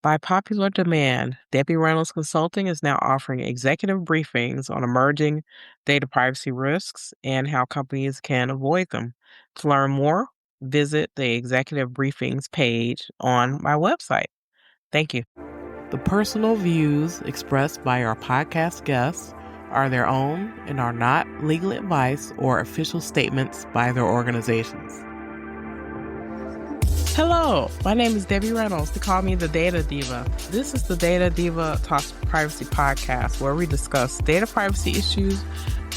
By popular demand, Debbie Reynolds Consulting is now offering executive briefings on emerging data privacy risks and how companies can avoid them. To learn more, visit the executive briefings page on my website. Thank you. The personal views expressed by our podcast guests are their own and are not legal advice or official statements by their organizations. Hello, my name is Debbie Reynolds. They call me the Data Diva. This is the Data Diva Talks Privacy podcast, where we discuss data privacy issues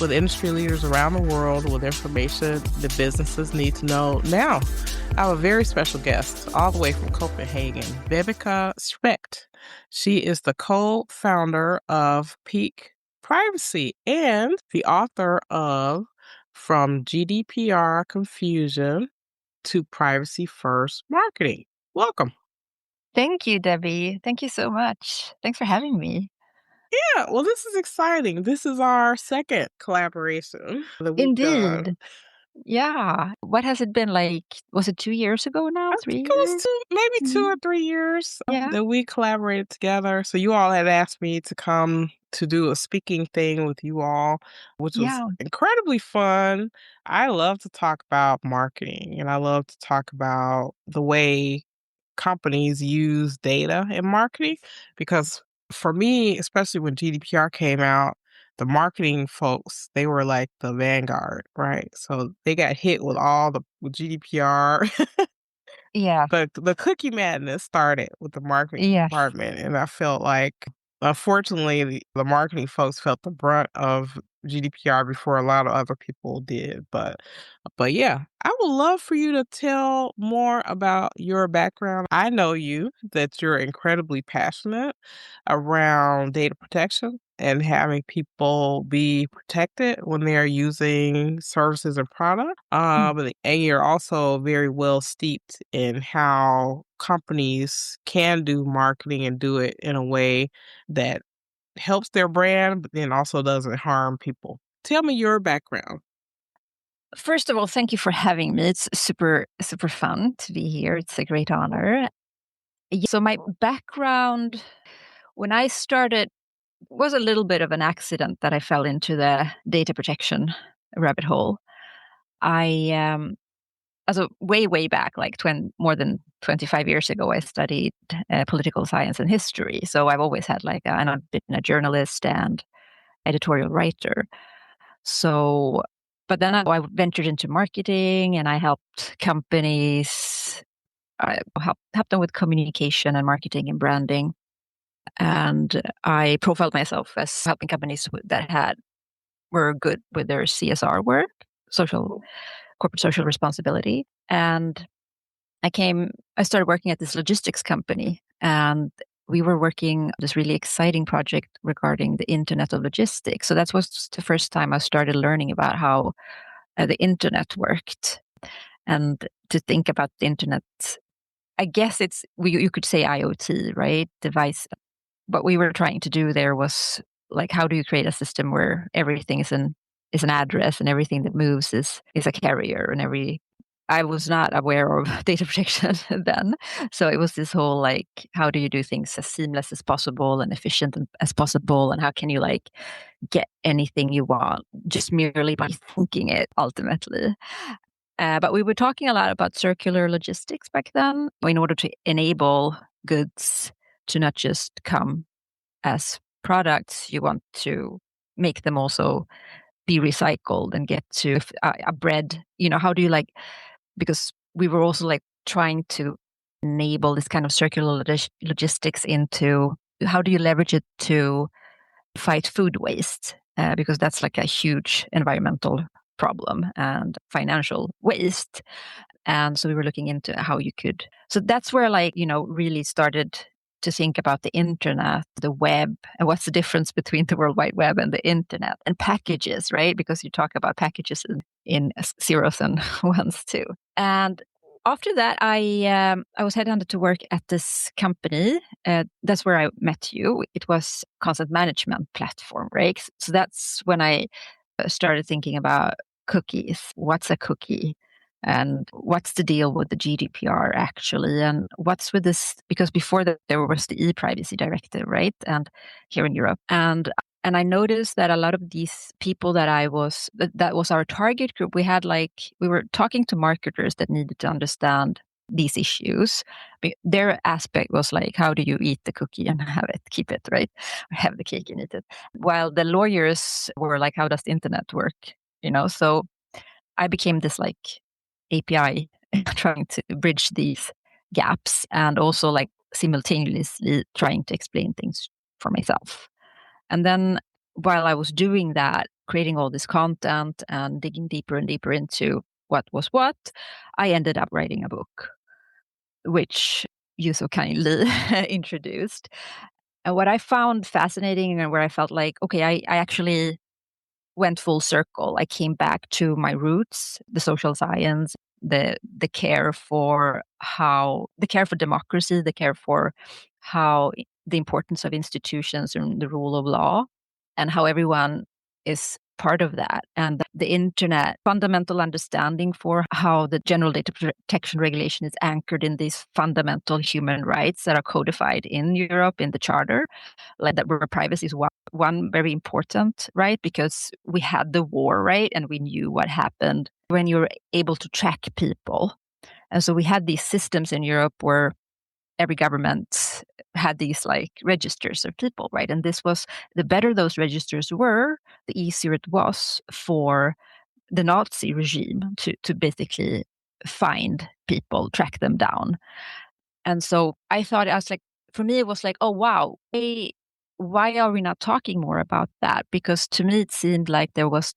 with industry leaders around the world with information that businesses need to know now. I have a very special guest all the way from Copenhagen, Vibeke Specht. She is the co-founder of Peak Privacy and the author of From GDPR Confusion to Privacy First Marketing. Welcome. Thank you, Debbie. Thank you so much. Thanks for having me. Yeah, well, this is exciting. This is our second collaboration that we've done. Indeed. Yeah. What has it been like? Was it 2 years ago now? I 3 think it was years? maybe 2 Mhm. or 3 years Yeah. that we collaborated together. So you all had asked me to come to do a speaking thing with you all, which was Yeah. incredibly fun. I love to talk about marketing and I love to talk about the way companies use data in marketing because for me, especially when GDPR came out, the marketing folks, they were like the vanguard, right? So they got hit with all the with GDPR. Yeah. The cookie madness started with the marketing Yes. department, and I felt like, unfortunately, the marketing folks felt the brunt of GDPR before a lot of other people did. But yeah, I would love for you to tell more about your background. I know you that you're incredibly passionate around data protection and having people be protected when they're using services and products. Mm. And you're also very well steeped in how companies can do marketing and do it in a way that helps their brand, but then also doesn't harm people. Tell me your background. First of all, thank you for having me. It's super, super fun to be here. It's a great honor. So my background, when I started, was a little bit of an accident that I fell into the data protection rabbit hole. I also way, way back, like more than 25 years ago, I studied political science and history. So I've always had and I've been a journalist and editorial writer. So, but then I ventured into marketing and I helped companies, I helped them with communication and marketing and branding. And I profiled myself as helping companies that were good with their CSR work, corporate social responsibility. And I started working at this logistics company, and we were working on this really exciting project regarding the Internet of Logistics. So that was the first time I started learning about how the Internet worked. And to think about the Internet, I guess you could say IoT, right? Device. What we were trying to do there was like, how do you create a system where everything is an address and everything that moves is a carrier I was not aware of data protection then. So it was this whole like, how do you do things as seamless as possible and efficient as possible? And how can you get anything you want just merely by thinking it ultimately? But we were talking a lot about circular logistics back then in order to enable goods to not just come as products. You want to make them also be recycled and get to a bread. How do you because we were also trying to enable this kind of circular logistics into how do you leverage it to fight food waste, because that's a huge environmental problem and financial waste. And so we were looking into how you could. So that's where really started to think about the internet, the web, and what's the difference between the World Wide Web and the internet and packages, right? Because you talk about packages in zeros and ones too. And after that, I was headhunted to work at this company. That's where I met you. It was content management platform, right? So that's when I started thinking about cookies. What's a cookie? And what's the deal with the GDPR actually? And what's with this? Because before that, there was the e-privacy directive, right? And here in Europe. And I noticed that a lot of these people that was our target group, we were talking to marketers that needed to understand these issues. Their aspect was like, how do you eat the cookie and keep it, right? Or have the cake and eat it. While the lawyers were like, how does the internet work? So I became this like API trying to bridge these gaps and also like simultaneously trying to explain things for myself. And then while I was doing that, creating all this content and digging deeper and deeper into what was what, I ended up writing a book, which you so kindly introduced. And what I found fascinating and where I felt like, okay, I actually went full circle. I came back to my roots, the social science, the care for democracy, the care for how the importance of institutions and the rule of law, and how everyone is part of that. And the internet, fundamental understanding for how the general data protection regulation is anchored in these fundamental human rights that are codified in Europe in the Charter, like that where privacy is one very important, right? Because we had the war, right? And we knew what happened when you're able to track people. And so we had these systems in Europe where every government had these like registers of people, right? And this was, the better those registers were, the easier it was for the Nazi regime to basically find people, track them down. And so I thought, I was like, for me, it was like, oh, wow, hey, why are we not talking more about that? Because to me, it seemed like there was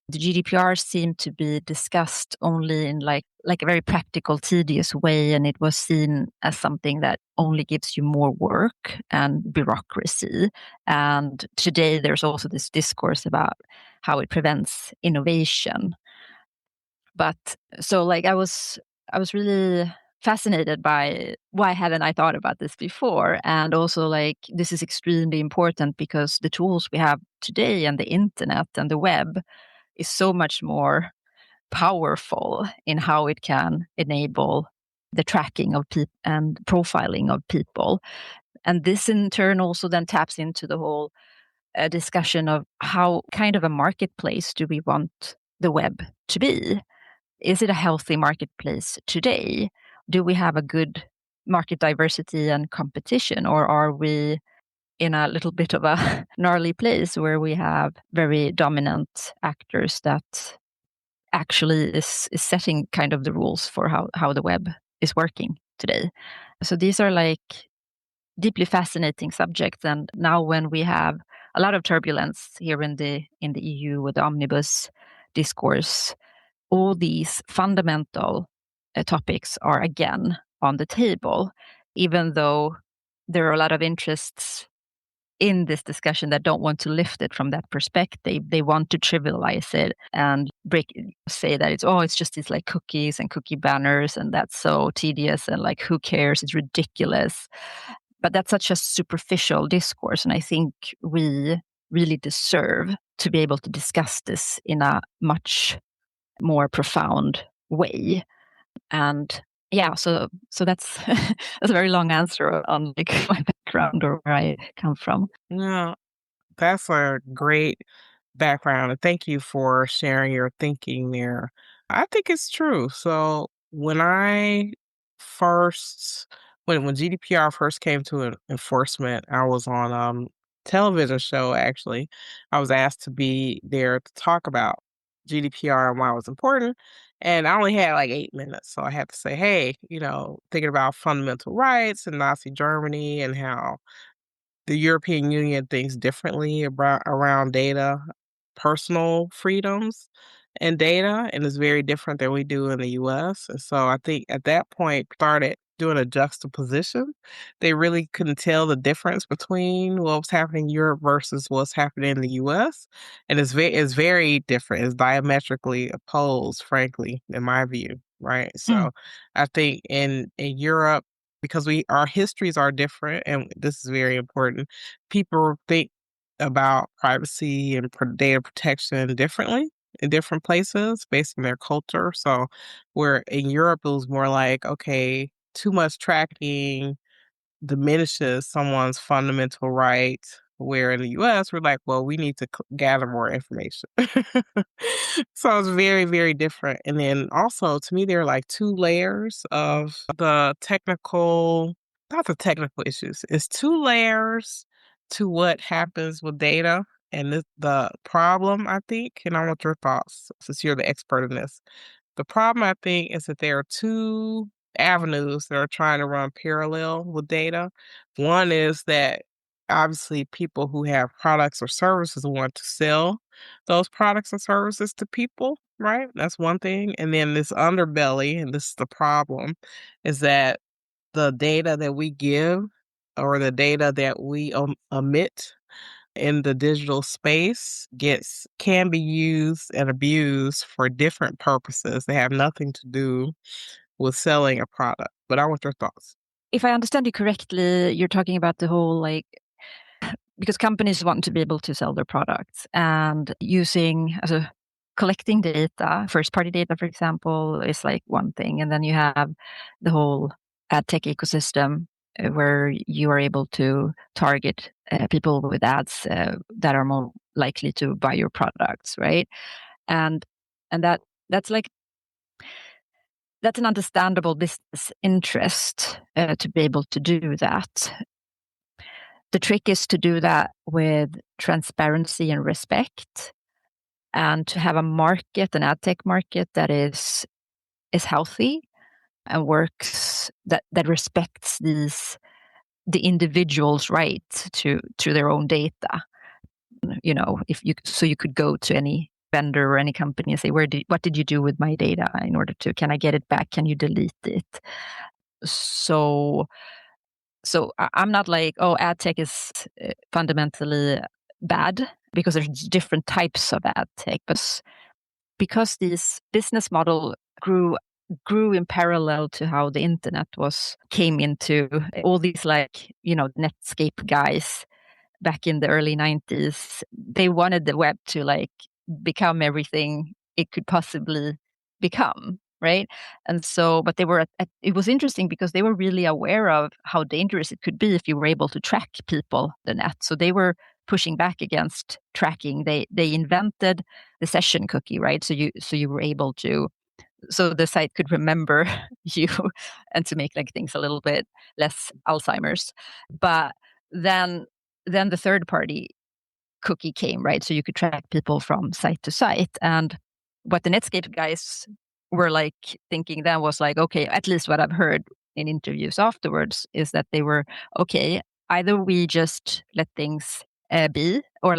the GDPR seemed to be discussed only in like a very practical, tedious way. And it was seen as something that only gives you more work and bureaucracy. And today there's also this discourse about how it prevents innovation. But so like I was really fascinated by why hadn't I thought about this before? And also like this is extremely important because the tools we have today and the internet and the web is so much more powerful in how it can enable the tracking of people and profiling of people. And this in turn also then taps into the whole discussion of how kind of a marketplace do we want the web to be? Is it a healthy marketplace today? Do we have a good market diversity and competition, or are we in a little bit of a gnarly place where we have very dominant actors that actually is setting kind of the rules for how the web is working today? So these are like deeply fascinating subjects. And now when we have a lot of turbulence here in the EU with the omnibus discourse, all these fundamental topics are again on the table, even though there are a lot of interests in this discussion that don't want to lift it from that perspective. They want to trivialize it and say that it's just these like cookies and cookie banners, and that's so tedious and like who cares? It's ridiculous. But that's such a superficial discourse, and I think we really deserve to be able to discuss this in a much more profound way. And yeah, so that's that's a very long answer on like my background or where I come from. Yeah, that's a great background. And thank you for sharing your thinking there. I think it's true. So when I first, when GDPR first came to enforcement, I was on television show actually. I was asked to be there to talk about GDPR and why it was important. And I only had like 8 minutes. So I had to say, hey, thinking about fundamental rights in Nazi Germany and how the European Union thinks differently about around data, personal freedoms and data, and it's very different than we do in the US. And so I think at that point started doing a juxtaposition. They really couldn't tell the difference between what was happening in Europe versus what's happening in the US. And it's very different. It's diametrically opposed, frankly, in my view. Right. Mm, So I think in Europe, because our histories are different, and this is very important. People think about privacy and data protection differently. in different places based on their culture. So where in Europe, it was more like, okay, too much tracking diminishes someone's fundamental right. Where in the US, we're like, well, we need to gather more information. So it's very, very different. And then also, to me, there are like two layers of the technical, not the technical issues, it's two layers to what happens with data. And the problem, I think, and I want your thoughts since you're the expert in this. The problem, I think, is that there are two avenues that are trying to run parallel with data. One is that obviously people who have products or services want to sell those products and services to people, right? That's one thing. And then this underbelly, and this is the problem, is that the data that we give or the data that we emit in the digital space can be used and abused for different purposes that have nothing to do with selling a product. But I want your thoughts. If I understand you correctly, you're talking about the whole because companies want to be able to sell their products and collecting data, first party data, for example, is like one thing. And then you have the whole ad tech ecosystem where you are able to target people with ads that are more likely to buy your products, right? And that's an understandable business interest to be able to do that. The trick is to do that with transparency and respect, and to have a market, an ad tech market that is healthy and works, that respects the individual's right to their own data. You know, so you could go to any vendor or any company and say, what did you do with my data in order to, can I get it back? Can you delete it? So I'm not like, oh, ad tech is fundamentally bad, because there's different types of ad tech, but because this business model grew in parallel to how the internet came into, all these Netscape guys back in the early 90s, they wanted the web to become everything it could possibly become, right? And so, but they were it was interesting because they were really aware of how dangerous it could be if you were able to track people the net. So they were pushing back against tracking. They invented the session cookie, right? So you were able to, so the site could remember you and to make things a little bit less Alzheimer's. But then the third party cookie came, right? So you could track people from site to site. And what the Netscape guys were thinking then was okay, at least what I've heard in interviews afterwards is that they were, okay, either we just let things be, or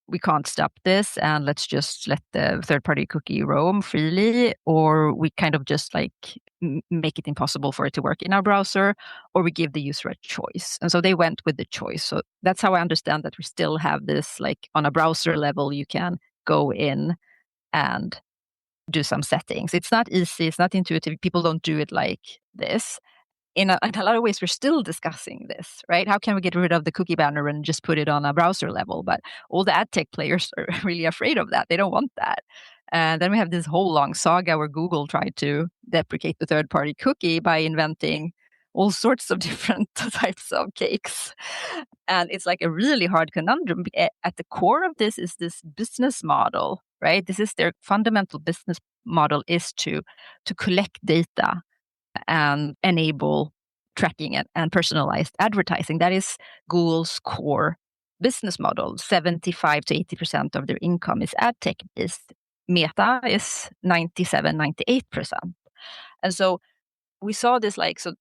we can't stop this and let's just let the third party cookie roam freely, or we kind of just make it impossible for it to work in our browser, or we give the user a choice. And so they went with the choice. So that's how I understand that we still have this, on a browser level, you can go in and do some settings. It's not easy, it's not intuitive. People don't do it like this. In a lot of ways, we're still discussing this, right? How can we get rid of the cookie banner and just put it on a browser level? But all the ad tech players are really afraid of that. They don't want that. And then we have this whole long saga where Google tried to deprecate the third-party cookie by inventing all sorts of different types of cakes. And it's a really hard conundrum. At the core of this is this business model, right? This is their fundamental business model, is to collect data and enable tracking and personalized advertising. That is Google's core business model. 75 to 80% of their income is ad tech based. Meta is 97, 98%. And so we saw this so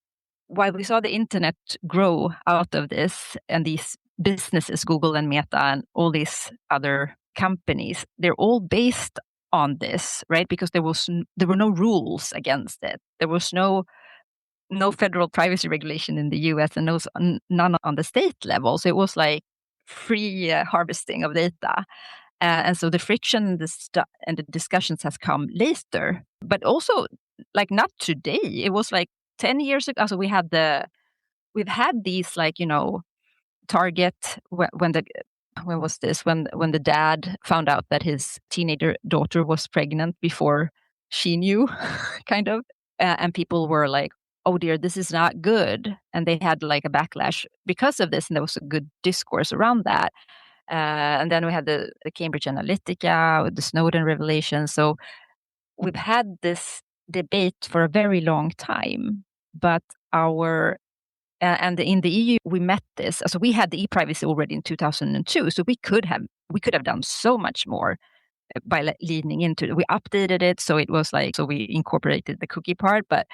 while we saw the internet grow out of this, and these businesses, Google and Meta and all these other companies, they're all based on this, right? Because there were no rules against it. There was no federal privacy regulation in the US, and none on the state level. So it was free harvesting of data. And so the friction and the discussions has come later, but also not today. It was 10 years ago. So we've had these Target, when the when was this? When the dad found out that his teenager daughter was pregnant before she knew, kind of. And people were like, oh dear, this is not good. And they had like a backlash because of this. And there was a good discourse around that. And then we had the Cambridge Analytica with the Snowden revelation. So we've had this debate for a very long time, but and in the EU we met this. So we had the e-privacy already in 2002. So we could have done so much more by leaning into it. We updated it, so it was like, so we incorporated the cookie part, but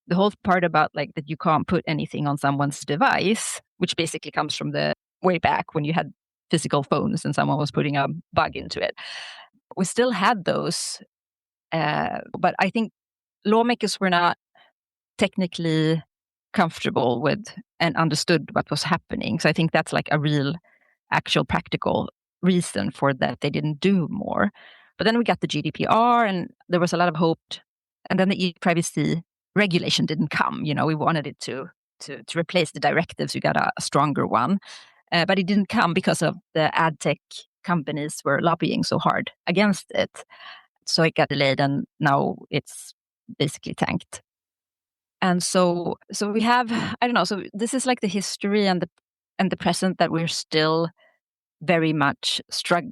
the whole part about like that you can't put anything on someone's device, which basically comes from the way back when you had physical phones and someone was putting a bug into it. We still had those, but I think lawmakers were not technically comfortable with and understood what was happening. So I think that's like a real, actual, practical reason for that they didn't do more. But then we got the GDPR, and there was a lot of hope. And then the e-privacy regulation didn't come. We wanted it to replace the directives. We got a stronger one, but it didn't come because of the ad tech companies were lobbying so hard against it. So it got delayed, and now it's basically tanked. And so we have, I don't know. So this is like the history and the present that we're still very much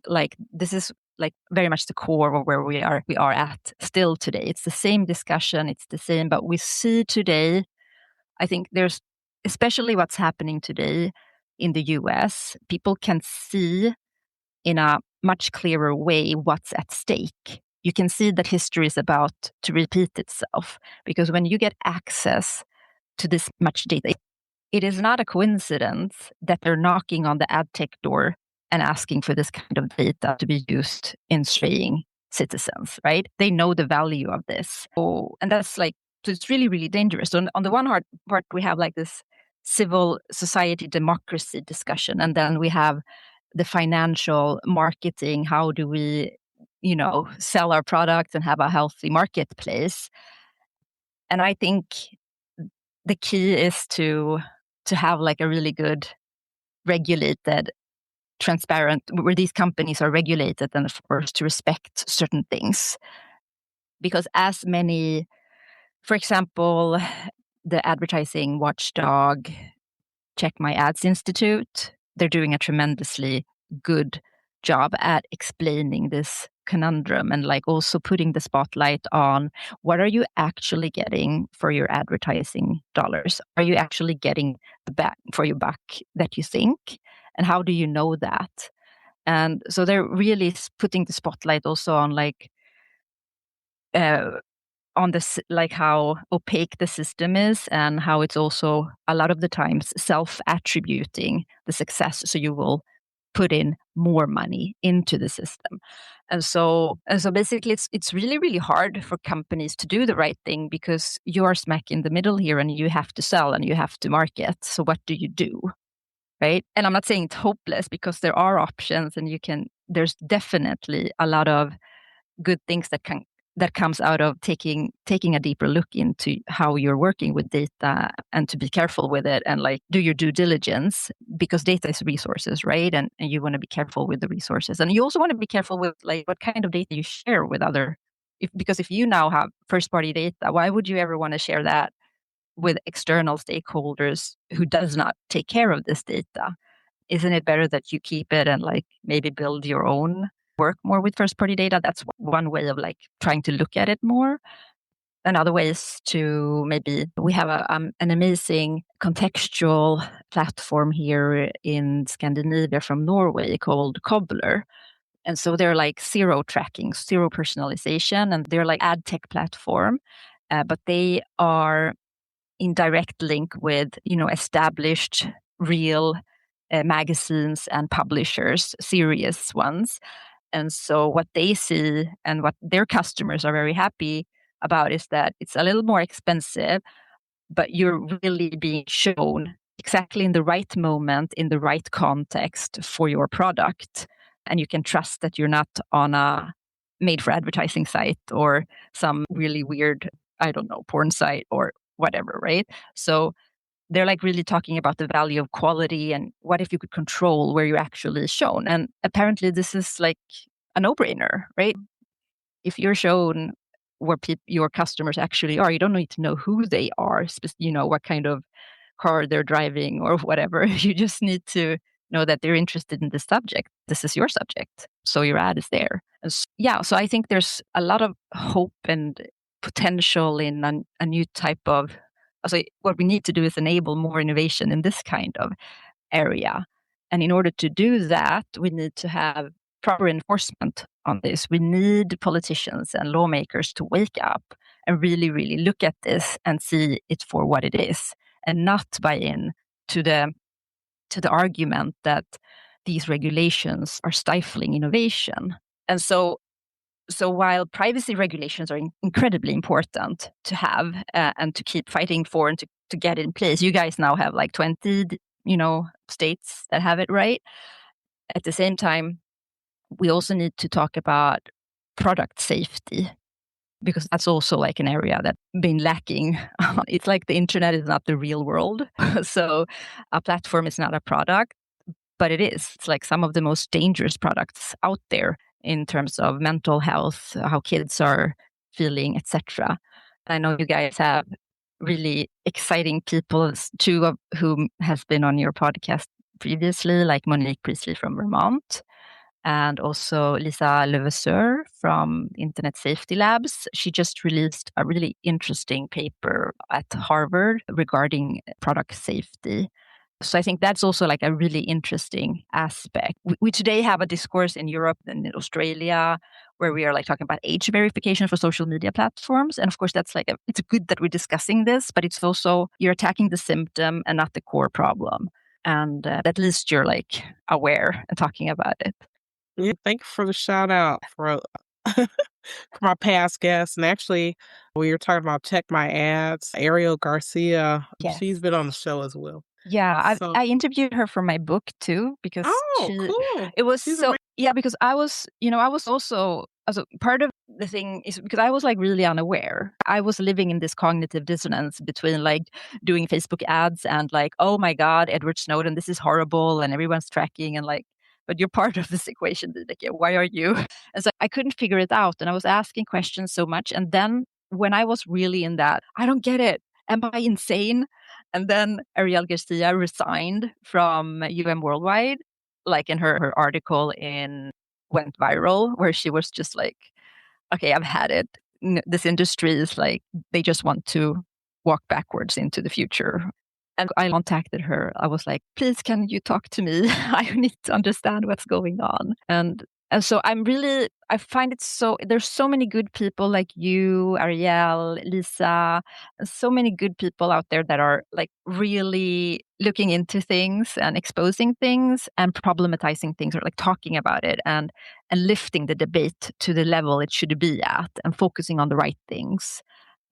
like this is like very much the core of where we are at still today. It's the same discussion, it's the same, but we see today, I think there's especially what's happening today in the US, people can see in a much clearer way what's at stake. You can see that history is about to repeat itself, because when you get access to this much data, it is not a coincidence that they're knocking on the ad tech door and asking for this kind of data to be used in surveying citizens, right? They know the value of this. And that's like, so it's really, really dangerous. So on the one part, we have like this civil society democracy discussion, and then we have the financial marketing. How do we, sell our products and have a healthy marketplace? And I think the key is to have like a really good regulated, transparent, where these companies are regulated and forced to respect certain things. Because as many, for example, the advertising watchdog Check My Ads Institute, they're doing a tremendously good job at explaining this conundrum and like also putting the spotlight on what are you actually getting for your advertising dollars? Are you actually getting the back for your buck that you think? And how do you know that? And so they're really putting the spotlight also on like on this, like how opaque the system is and how it's also a lot of the times self-attributing the success. So you will put in more money into the system. And so basically it's really, really hard for companies to do the right thing, because you are smack in the middle here and you have to sell and you have to market. So what do you do? Right. And I'm not saying it's hopeless, because there are options, and there's definitely a lot of good things that comes out of taking a deeper look into how you're working with data, and to be careful with it and like do your due diligence, because data is resources, right? And you want to be careful with the resources, and you also want to be careful with like what kind of data you share with other. Because if you now have first party data, why would you ever want to share that with external stakeholders who does not take care of this data? Isn't it better that you keep it and like maybe build your own, work more with first party data? That's one way of like trying to look at it more. Another way is to maybe, we have an amazing contextual platform here in Scandinavia from Norway called Cobbler. And so they're like zero tracking, zero personalization, and they're like ad tech platform, but they are in direct link with, established real magazines and publishers, serious ones. And so what they see and what their customers are very happy about is that it's a little more expensive, but you're really being shown exactly in the right moment, in the right context for your product. And you can trust that you're not on a made for advertising site or some really weird, I don't know, porn site or whatever, right? So they're like really talking about the value of quality and what if you could control where you're actually shown. And apparently this is like a no-brainer, right? If you're shown where your customers actually are, you don't need to know who they are, what kind of car they're driving or whatever. You just need to know that they're interested in this subject. This is your subject. So your ad is there. And so I think there's a lot of hope and potential in a new type of. So what we need to do is enable more innovation in this kind of area. And in order to do that, we need to have proper enforcement on this. We need politicians and lawmakers to wake up and really, really look at this and see it for what it is, and not buy in to the argument that these regulations are stifling innovation. And so while privacy regulations are incredibly important to have and to keep fighting for and to get in place, you guys now have like 20 states that have it, right? At the same time, we also need to talk about product safety, because that's also like an area that's been lacking. It's like the internet is not the real world. So a platform is not a product, but it is. It's like some of the most dangerous products out there in terms of mental health, how kids are feeling, etc. I know you guys have really exciting people, two of whom has been on your podcast previously, like Monique Priestley from Vermont, and also Lisa Levasseur from Internet Safety Labs. She just released a really interesting paper at Harvard regarding product safety. So I think that's also like a really interesting aspect. We today have a discourse in Europe and in Australia where we are like talking about age verification for social media platforms. And of course, that's like, it's good that we're discussing this, but it's also, you're attacking the symptom and not the core problem. And at least you're like aware and talking about it. Yeah, thank you for the shout out for for my past guests. And actually, we were talking about Check My Ads, Ariel Garcia, Yes. she's been on the show as well. Yeah, So, I interviewed her for my book too, because cool. it was She's so, yeah, because I was also, part of the thing is because I was like really unaware. I was living in this cognitive dissonance between like doing Facebook ads and like, oh my God, Edward Snowden, this is horrible and everyone's tracking and like, but you're part of this equation, Vibeke. Why are you? And so I couldn't figure it out. And I was asking questions so much. And then when I was really in that, I don't get it. Am I insane? And then Ariel Garcia resigned from Worldwide, like in her article went viral, where she was just like, okay, I've had it. This industry is like, they just want to walk backwards into the future. And I contacted her. I was like, please, can you talk to me? I need to understand what's going on. And so I find it so, there's so many good people like you, Ariel, Lisa, so many good people out there that are like really looking into things and exposing things and problematizing things, or like talking about it and lifting the debate to the level it should be at and focusing on the right things.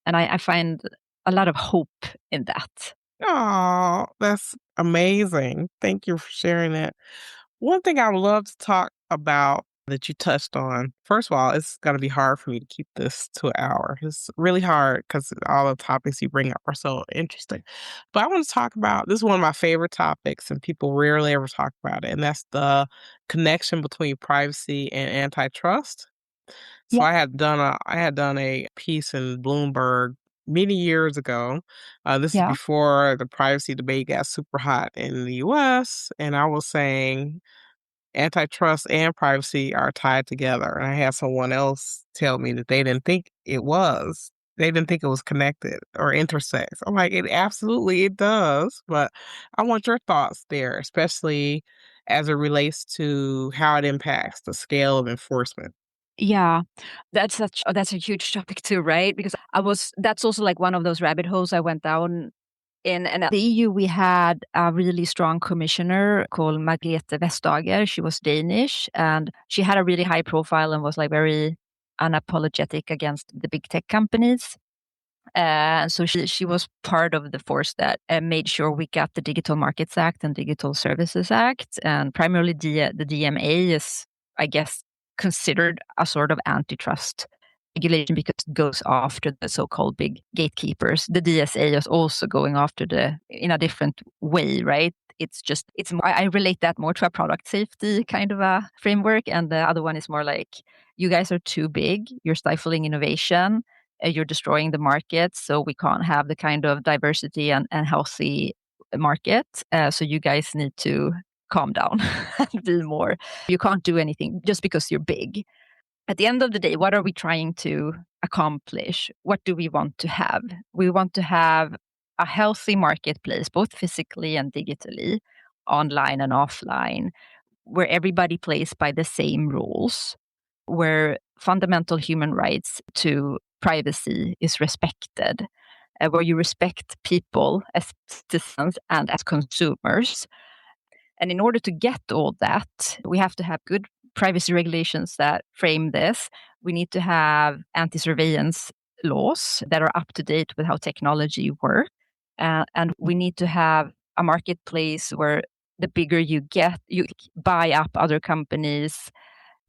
And I find a lot of hope in that. Oh, that's amazing. Thank you for sharing that. One thing I would love to talk about that you touched on, first of all, it's going to be hard for me to keep this to an hour. It's really hard because all the topics you bring up are so interesting. But I want to talk about, this is one of my favorite topics, and people rarely ever talk about it, and that's the connection between privacy and antitrust. So Yeah. I had done a piece in Bloomberg many years ago. This is Yeah. before the privacy debate got super hot in the US, and I was saying antitrust and privacy are tied together. And I had someone else tell me that they didn't think it was. They didn't think it was connected or intersects. I'm like, it does, but I want your thoughts there, especially as it relates to how it impacts the scale of enforcement. Yeah, that's a huge topic too, right? Because that's also like one of those rabbit holes I went down in. And at the EU, we had a really strong commissioner called Margrethe Vestager. She was Danish, and she had a really high profile and was like very unapologetic against the big tech companies. And so she was part of the force that made sure we got the Digital Markets Act and Digital Services Act. And primarily the DMA is, I guess, considered a sort of antitrust regulation because it goes after the so-called big gatekeepers. The DSA is also going after in a different way, right? It's more, I relate that more to a product safety kind of a framework. And the other one is more like, you guys are too big, you're stifling innovation, you're destroying the market. So we can't have the kind of diversity and healthy market. So you guys need to calm down and be more. You can't do anything just because you're big. At the end of the day, what are we trying to accomplish? What do we want to have? We want to have a healthy marketplace, both physically and digitally, online and offline, where everybody plays by the same rules, where fundamental human rights to privacy is respected, where you respect people as citizens and as consumers. And in order to get all that, we have to have good privacy regulations that frame this. We need to have anti-surveillance laws that are up to date with how technology works. And we need to have a marketplace where the bigger you get, you buy up other companies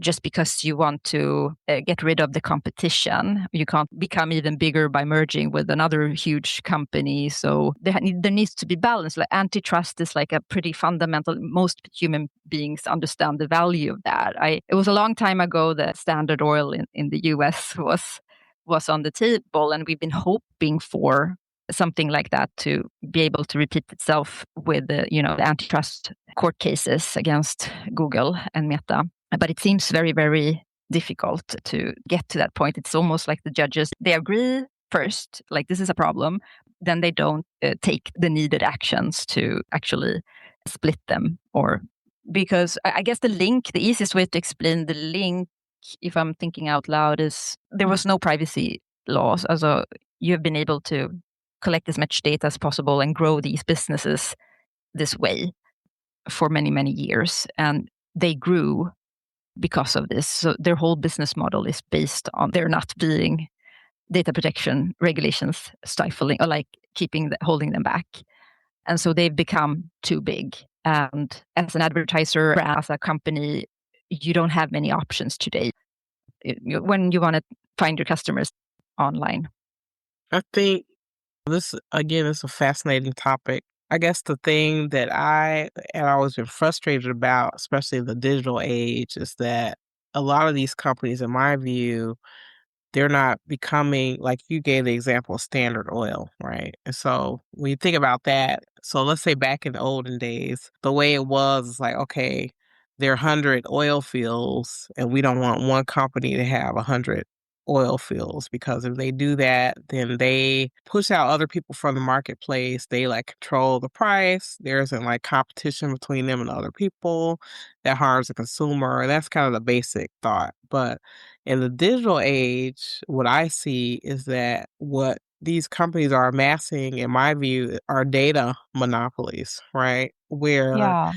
just because you want to get rid of the competition. You can't become even bigger by merging with another huge company. So there needs to be balance. Like antitrust is like a pretty fundamental. Most human beings understand the value of that. It was a long time ago that Standard Oil in the US was on the table, and we've been hoping for something like that to be able to repeat itself with the antitrust court cases against Google and Meta. But it seems very, very difficult to get to that point. It's almost like the judges, they agree first, like this is a problem, then they don't take the needed actions to actually split them. Or because I guess the easiest way to explain the link, if I'm thinking out loud, is there was no privacy laws. Also, you have been able to collect as much data as possible and grow these businesses this way for many, many years. And they grew because of this. So their whole business model is based on there not being data protection regulations stifling or like holding them back. And so they've become too big. And as an advertiser, as a company, you don't have many options today when you want to find your customers online. I think this, again, is a fascinating topic. I guess the thing that I had always been frustrated about, especially in the digital age, is that a lot of these companies, in my view, they're not becoming, like you gave the example of Standard Oil, right? And so when you think about that, so let's say back in the olden days, the way it was is like, okay, there are 100 oil fields, and we don't want one company to have 100 oil fields, because if they do that, then they push out other people from the marketplace. They like control the price. There isn't like competition between them and other people. That harms the consumer. That's kind of the basic thought. But in the digital age, what I see is that what these companies are amassing, in my view, are data monopolies, right? Where I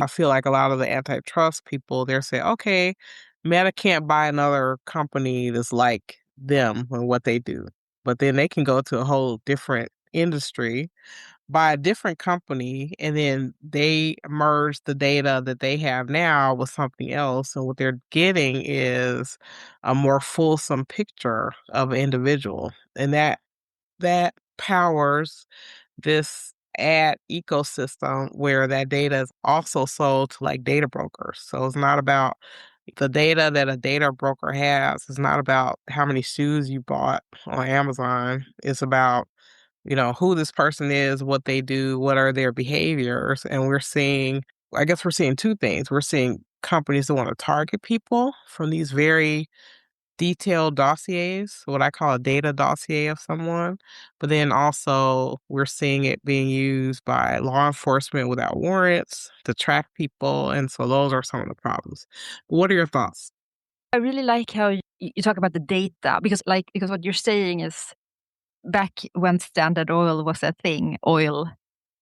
feel like a lot of the antitrust people, they're saying, okay, Meta can't buy another company that's like them and what they do. But then they can go to a whole different industry, buy a different company, and then they merge the data that they have now with something else. And what they're getting is a more fulsome picture of an individual. And that powers this ad ecosystem where that data is also sold to like data brokers. So it's not about the data that a data broker has. It's not about how many shoes you bought on Amazon. It's about who this person is, what they do, what are their behaviors. And I guess we're seeing two things. We're seeing companies that want to target people from these very detailed dossiers, what I call a data dossier of someone. But then also we're seeing it being used by law enforcement without warrants to track people. And so those are some of the problems. What are your thoughts? I really like how you talk about the data because what you're saying is back when Standard Oil was a thing, oil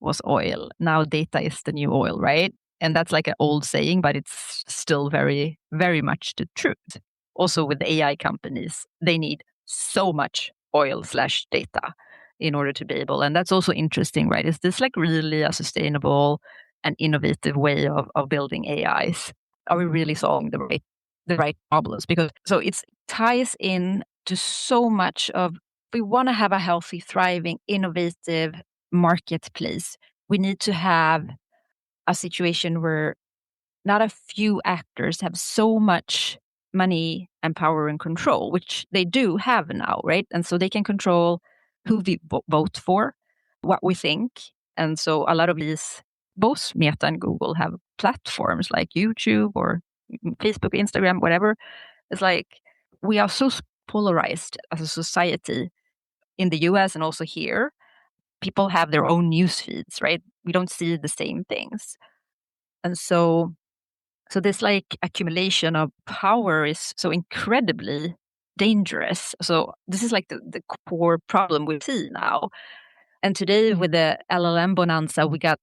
was oil. Now data is the new oil, right? And that's like an old saying, but it's still very, very much the truth. Also with AI companies, they need so much oil/data in order to be able. And that's also interesting, right? Is this like really a sustainable and innovative way of building AIs? Are we really solving the right the right problems, because so it ties in to so much of, we want to have a healthy, thriving, innovative marketplace. We need to have a situation where not a few actors have so much money and power and control, which they do have now, right? And so they can control who we vote for, what we think. And so a lot of these, both Meta and Google, have platforms like YouTube or Facebook, Instagram, whatever. It's like we are so polarized as a society in the US and also here. People have their own news feeds, right? We don't see the same things. And so this like accumulation of power is so incredibly dangerous. So this is like the core problem we see now. And today with the LLM bonanza, we got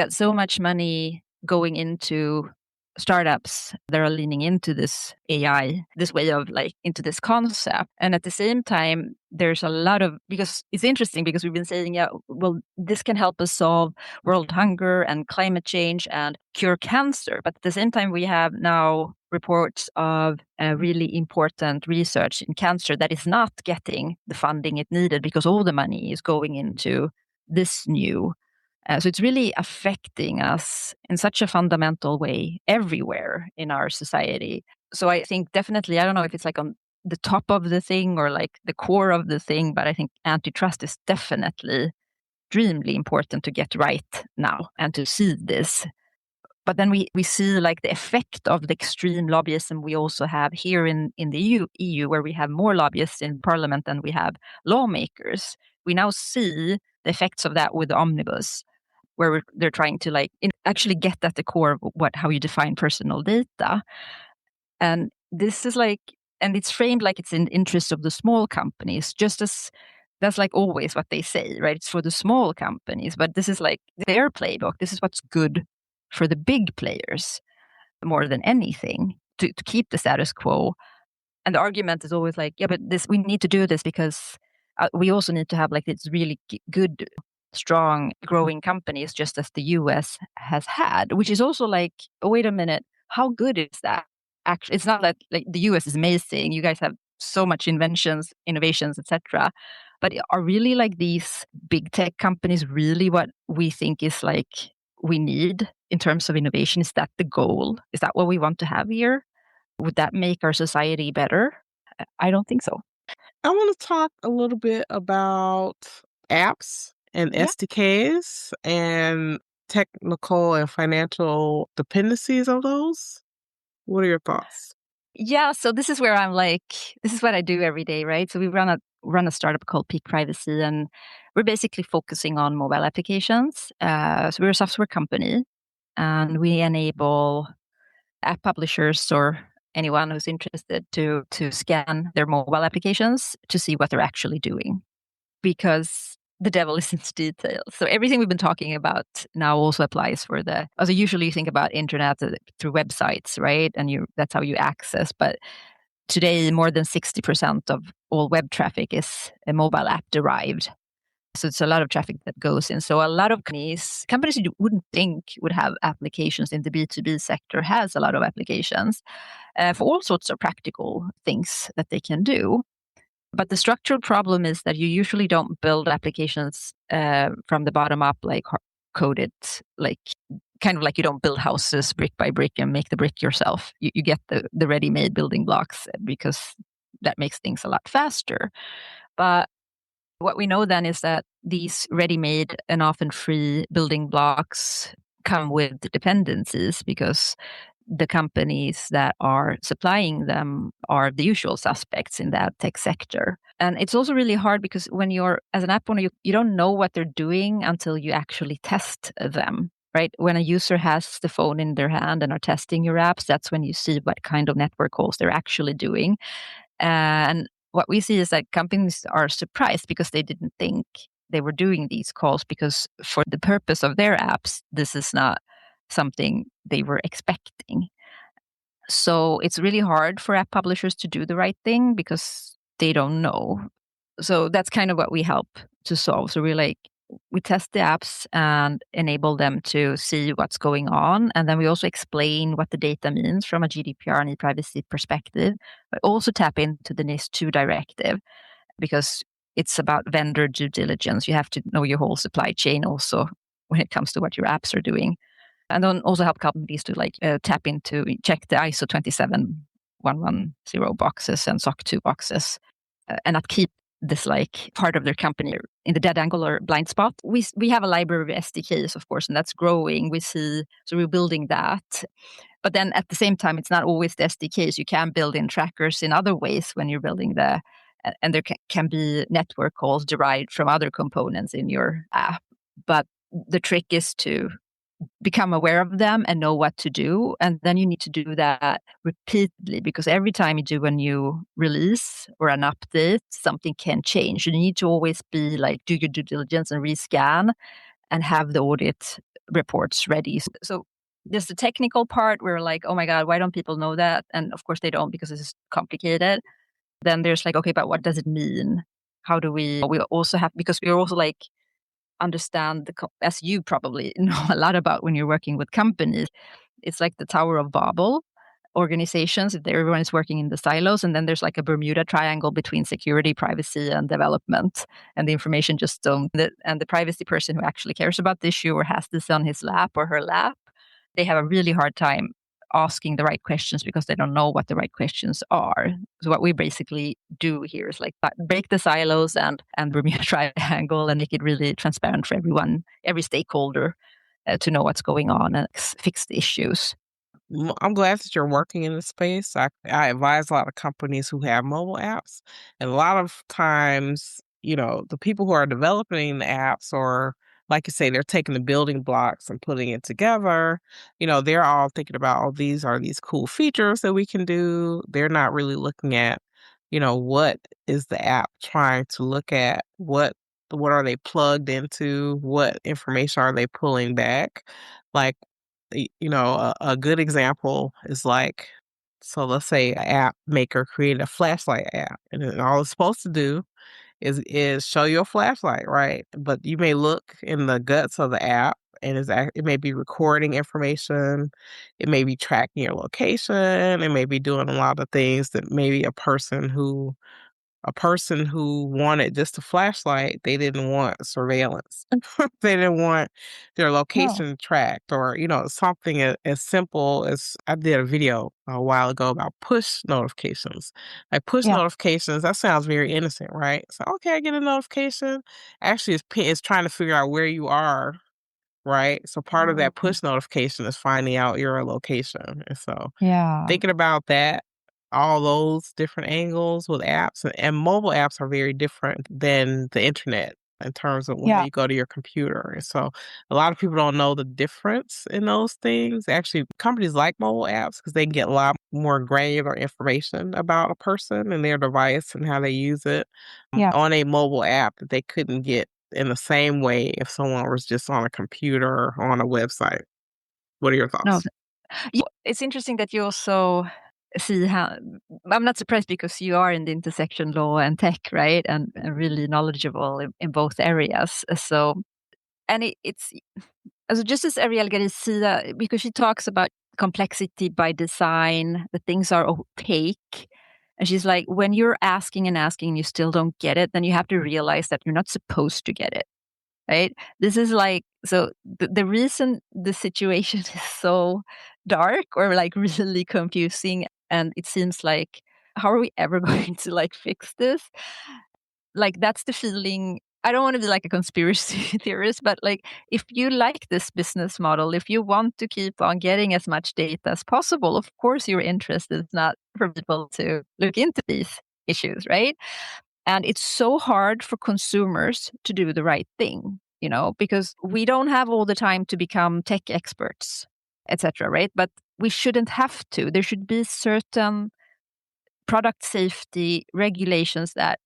so much money going into startups that are leaning into this AI, this way of like into this concept. And at the same time, there's a lot of, because it's interesting because we've been saying, yeah, well, this can help us solve world hunger and climate change and cure cancer. But at the same time, we have now reports of really important research in cancer that is not getting the funding it needed because all the money is going into this new. So it's really affecting us in such a fundamental way everywhere in our society. So I think definitely, I don't know if it's like on the top of the thing or like the core of the thing, but I think antitrust is definitely extremely important to get right now and to see this. But then we see like the effect of the extreme lobbyism we also have here in the EU, where we have more lobbyists in parliament than we have lawmakers. We now see the effects of that with the omnibus, where they're trying to like actually get at the core of how you define personal data. And this is like, and it's framed like it's in the interest of the small companies, just as that's like always what they say, right? It's for the small companies, but this is like their playbook. This is what's good for the big players more than anything, to keep the status quo. And the argument is always like, yeah, but we need to do this because we also need to have like this really good, strong, growing companies, just as the US has had, which is also like, oh, wait a minute, how good is that? Actually, it's not that like the US is amazing. You guys have so much inventions, innovations, etc. But are really like these big tech companies really what we think is like we need in terms of innovation? Is that the goal? Is that what we want to have here? Would that make our society better? I don't think so. I want to talk a little bit about apps and SDKs and technical and financial dependencies of those. What are your thoughts? Yeah, so this is where I'm like, this is what I do every day, right? So we run a startup called Peak Privacy, and we're basically focusing on mobile applications. So we're a software company, and we enable app publishers or anyone who's interested to scan their mobile applications to see what they're actually doing, because the devil is in the details. So everything we've been talking about now also applies for so usually you think about internet through websites, right? And that's how you access. But today, more than 60% of all web traffic is a mobile app derived. So it's a lot of traffic that goes in. So a lot of companies you wouldn't think would have applications in the B2B sector has a lot of applications for all sorts of practical things that they can do. But the structural problem is that you usually don't build applications from the bottom up, like coded, like kind of like you don't build houses brick by brick and make the brick yourself. You get the ready-made building blocks because that makes things a lot faster. But what we know then is that these ready-made and often free building blocks come with dependencies, because the companies that are supplying them are the usual suspects in that tech sector. And it's also really hard because when you're, as an app owner, you don't know what they're doing until you actually test them, right? When a user has the phone in their hand and are testing your apps, that's when you see what kind of network calls they're actually doing. And what we see is that companies are surprised because they didn't think they were doing these calls, because for the purpose of their apps, this is not something they were expecting. So it's really hard for app publishers to do the right thing because they don't know. So that's kind of what we help to solve. So we're like, we test the apps and enable them to see what's going on. And then we also explain what the data means from a GDPR and e-privacy perspective, but also tap into the NIS2 directive because it's about vendor due diligence. You have to know your whole supply chain also when it comes to what your apps are doing. And then also help companies to tap into, check the ISO 27110 boxes and SOC 2 boxes and not keep this part of their company in the dead angle or blind spot. We have a library of SDKs, of course, and that's growing. So we're building that. But then at the same time, it's not always the SDKs. You can build in trackers in other ways when you're building and there can be network calls derived from other components in your app. But the trick is to become aware of them and know what to do. And then you need to do that repeatedly because every time you do a new release or an update, something can change. You need to always be do your due diligence and rescan and have the audit reports ready. So there's the technical part where oh my God, why don't people know that? And of course they don't because it's complicated. Then there's okay, but what does it mean? How do we also have, because we're also understand as you probably know a lot about when you're working with companies, it's like the Tower of Babel organizations. Everyone is working in the silos, and then there's a Bermuda Triangle between security, privacy, and development, and the information just don't. And the privacy person who actually cares about the issue or has this on his lap or her lap, they have a really hard time asking the right questions because they don't know what the right questions are. So what we basically do here is break the silos and Bermuda Triangle and make it really transparent for everyone, every stakeholder to know what's going on and fix the issues. I'm glad that you're working in this space. I advise a lot of companies who have mobile apps, and a lot of times, the people who are developing the apps, or like you say, they're taking the building blocks and putting it together. They're all thinking about, oh, these are these cool features that we can do. They're not really looking at, what is the app trying to look at? What are they plugged into? What information are they pulling back? Like, a good example is so let's say an app maker created a flashlight app, and then all it's supposed to do is show you a flashlight, right? But you may look in the guts of the app, and it may be recording information, it may be tracking your location, it may be doing a lot of things that maybe a person who wanted just a flashlight, they didn't want surveillance. They didn't want their location tracked, or, something as simple as, I did a video a while ago about push notifications. Push notifications, that sounds very innocent, right? So, okay, I get a notification. Actually, it's trying to figure out where you are, right? So part of that push notification is finding out your location. And so thinking about that, all those different angles with apps, and mobile apps are very different than the internet in terms of when you go to your computer. And so a lot of people don't know the difference in those things. Actually, companies like mobile apps because they can get a lot more granular information about a person and their device and how they use it on a mobile app that they couldn't get in the same way if someone was just on a computer or on a website. What are your thoughts? It's interesting that you also see how, I'm not surprised because you are in the intersection law and tech, right? And really knowledgeable in both areas. So, and it's just as Ariel Garcia, because she talks about complexity by design, that things are opaque. And she's like, when you're asking and asking and you still don't get it, then you have to realize that you're not supposed to get it. Right? This is so the reason the situation is so dark or really confusing, and it seems how are we ever going to fix this? That's the feeling. I don't want to be a conspiracy theorist, but if you like this business model, if you want to keep on getting as much data as possible, of course your interest is not for people to look into these issues, right? And it's so hard for consumers to do the right thing, because we don't have all the time to become tech experts, etc., right? But we shouldn't have to. There should be certain product safety regulations that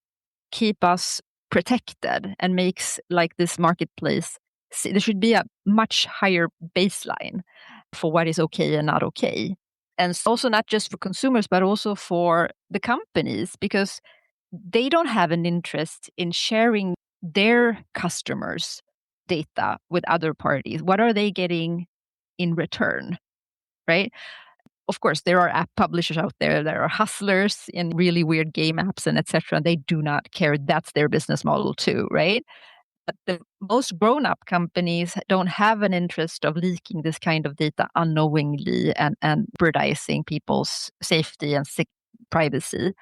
keep us protected and makes this marketplace. There should be a much higher baseline for what is okay and not okay. And also not just for consumers, but also for the companies, because they don't have an interest in sharing their customers data with other parties? What are they getting in return, right? Of course, there are app publishers out there. There are hustlers in really weird game apps and etc. They do not care. That's their business model too, right? But the most grown-up companies don't have an interest of leaking this kind of data unknowingly and jeopardizing people's safety and privacy,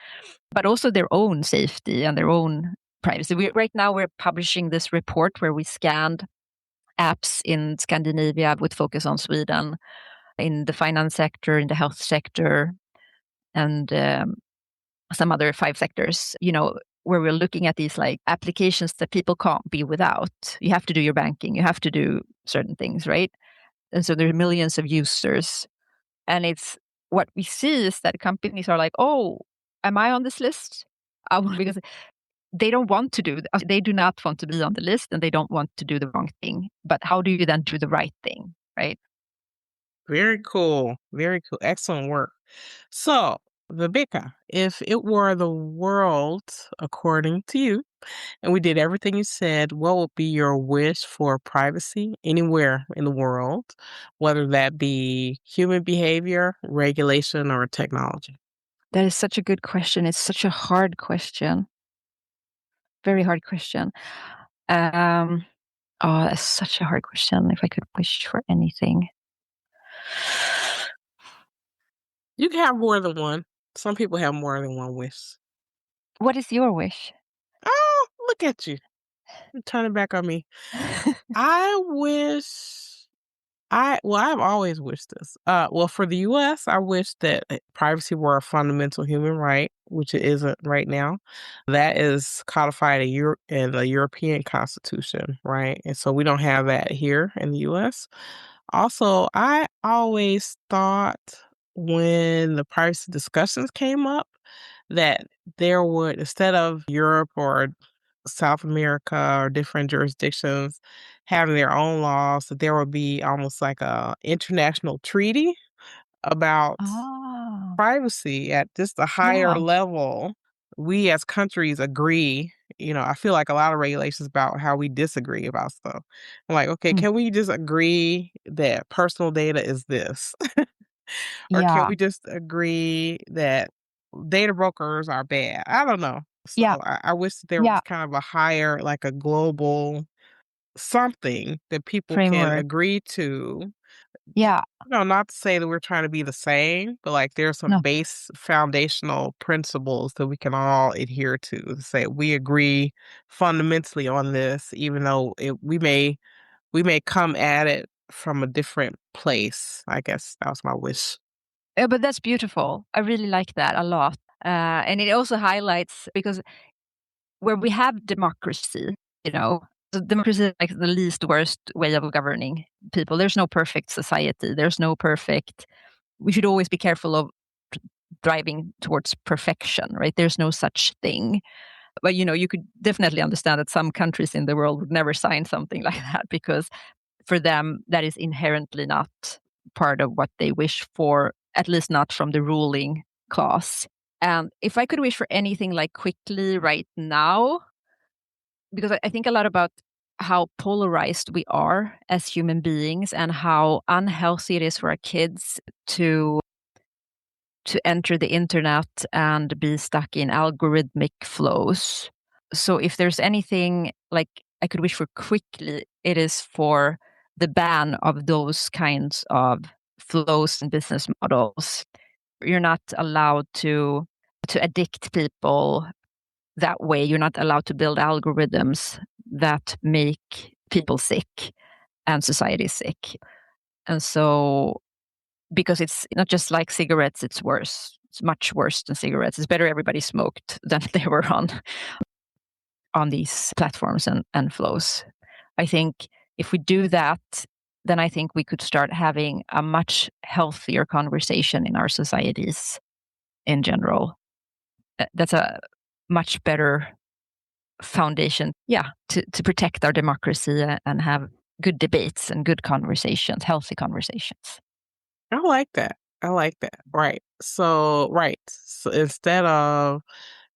but also their own safety and their own privacy. Right now, we're publishing this report where we scanned apps in Scandinavia with focus on Sweden, in the finance sector, in the health sector, and some other 5 sectors, where we're looking at these like applications that people can't be without. You have to do your banking, you have to do certain things, right? And so there are millions of users. And it's what we see is that companies are like, oh, am I on this list? Because they don't want to they do not want to be on the list and they don't want to do the wrong thing. But how do you then do the right thing, right? Very cool. Very cool. Excellent work. So, Vibeke, if it were the world according to you, and we did everything you said, what would be your wish for privacy anywhere in the world, whether that be human behavior, regulation, or technology? That is such a good question. It's such a hard question. Very hard question. Oh, that's such a hard question. If I could wish for anything. You can have more than one. Some people have more than one wish. What is your wish? Oh, look at you. You're turning back on me. I wish I've always wished this. Well, for the US, I wish that privacy were a fundamental human right, which it isn't right now. That is codified in the European Constitution, right? And so we don't have that here in the US. Also, I always thought when the privacy discussions came up that there would, instead of Europe or South America or different jurisdictions having their own laws, that there would be almost like a international treaty about Oh, privacy at just a higher yeah. level. We as countries agree. I feel like a lot of regulations about how we disagree about stuff. I'm like, okay, Mm. can we just agree that personal data is this? Or can Yeah. we just agree that data brokers are bad? I don't know. So Yeah. I wish that there was Yeah. kind of a higher, like a global something that people can Framework. agree to. Yeah. Not to say that we're trying to be the same, but like there's some No. base foundational principles that we can all adhere to. Say we agree fundamentally on this, even though we may come at it from a different place. I guess that was my wish. But that's beautiful. I really like that a lot. And it also highlights because where we have democracy, so democracy is like the least worst way of governing people. There's no perfect society. There's no perfect. We should always be careful of driving towards perfection, right? There's no such thing. But you could definitely understand that some countries in the world would never sign something like that because for them that is inherently not part of what they wish for, at least not from the ruling class. And if I could wish for anything like quickly right now, because I think a lot about how polarized we are as human beings and how unhealthy it is for our kids to enter the internet and be stuck in algorithmic flows. So if there's anything like I could wish for quickly, it is for the ban of those kinds of flows and business models. You're not allowed to addict people that way. You're not allowed to build algorithms that make people sick and society sick. And so because it's not just like cigarettes, it's worse. It's much worse than cigarettes. It's better everybody smoked than they were on these platforms and flows. I think if we do that, then I think we could start having a much healthier conversation in our societies in general. That's a much better foundation, to protect our democracy and have good debates and good conversations, healthy conversations. I like that. I like that. Right. So, right. So instead of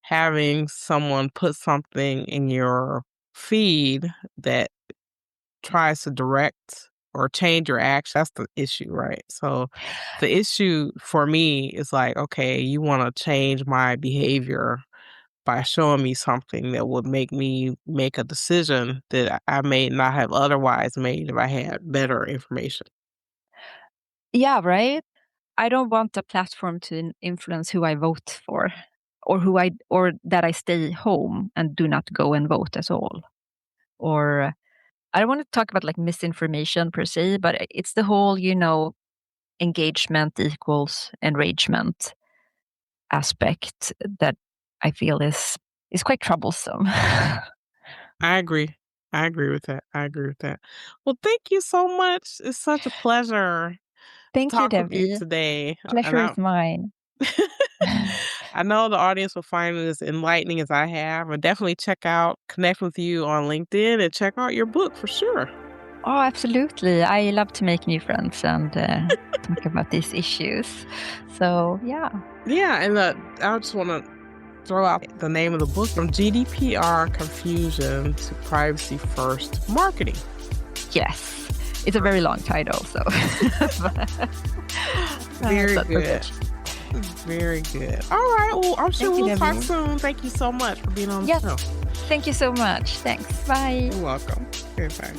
having someone put something in your feed that tries to direct or change your action. That's the issue, right? So the issue for me is like, okay, you want to change my behavior by showing me something that would make me make a decision that I may not have otherwise made if I had better information. Yeah, right? I don't want a platform to influence who I vote for, or that I stay home and do not go and vote at all. Or I don't want to talk about like misinformation per se, but it's the whole, engagement equals enragement aspect that I feel is quite troublesome. I agree. I agree with that. I agree with that. Well, thank you so much. It's such a pleasure to Thank you, talk with you Debbie. today. And Pleasure is mine. I know the audience will find it as enlightening as I have. And definitely connect with you on LinkedIn and check out your book for sure. Oh, absolutely. I love to make new friends and talk about these issues. So, yeah. Yeah, and I just want to throw out the name of the book, From GDPR Confusion to Privacy First Marketing. Yes. It's a very long title, so. Very good. Very good. All right. Well, I'm sure we'll talk soon. Thank you so much for being on the show. Thank you so much. Thanks. Bye. You're welcome. Goodbye.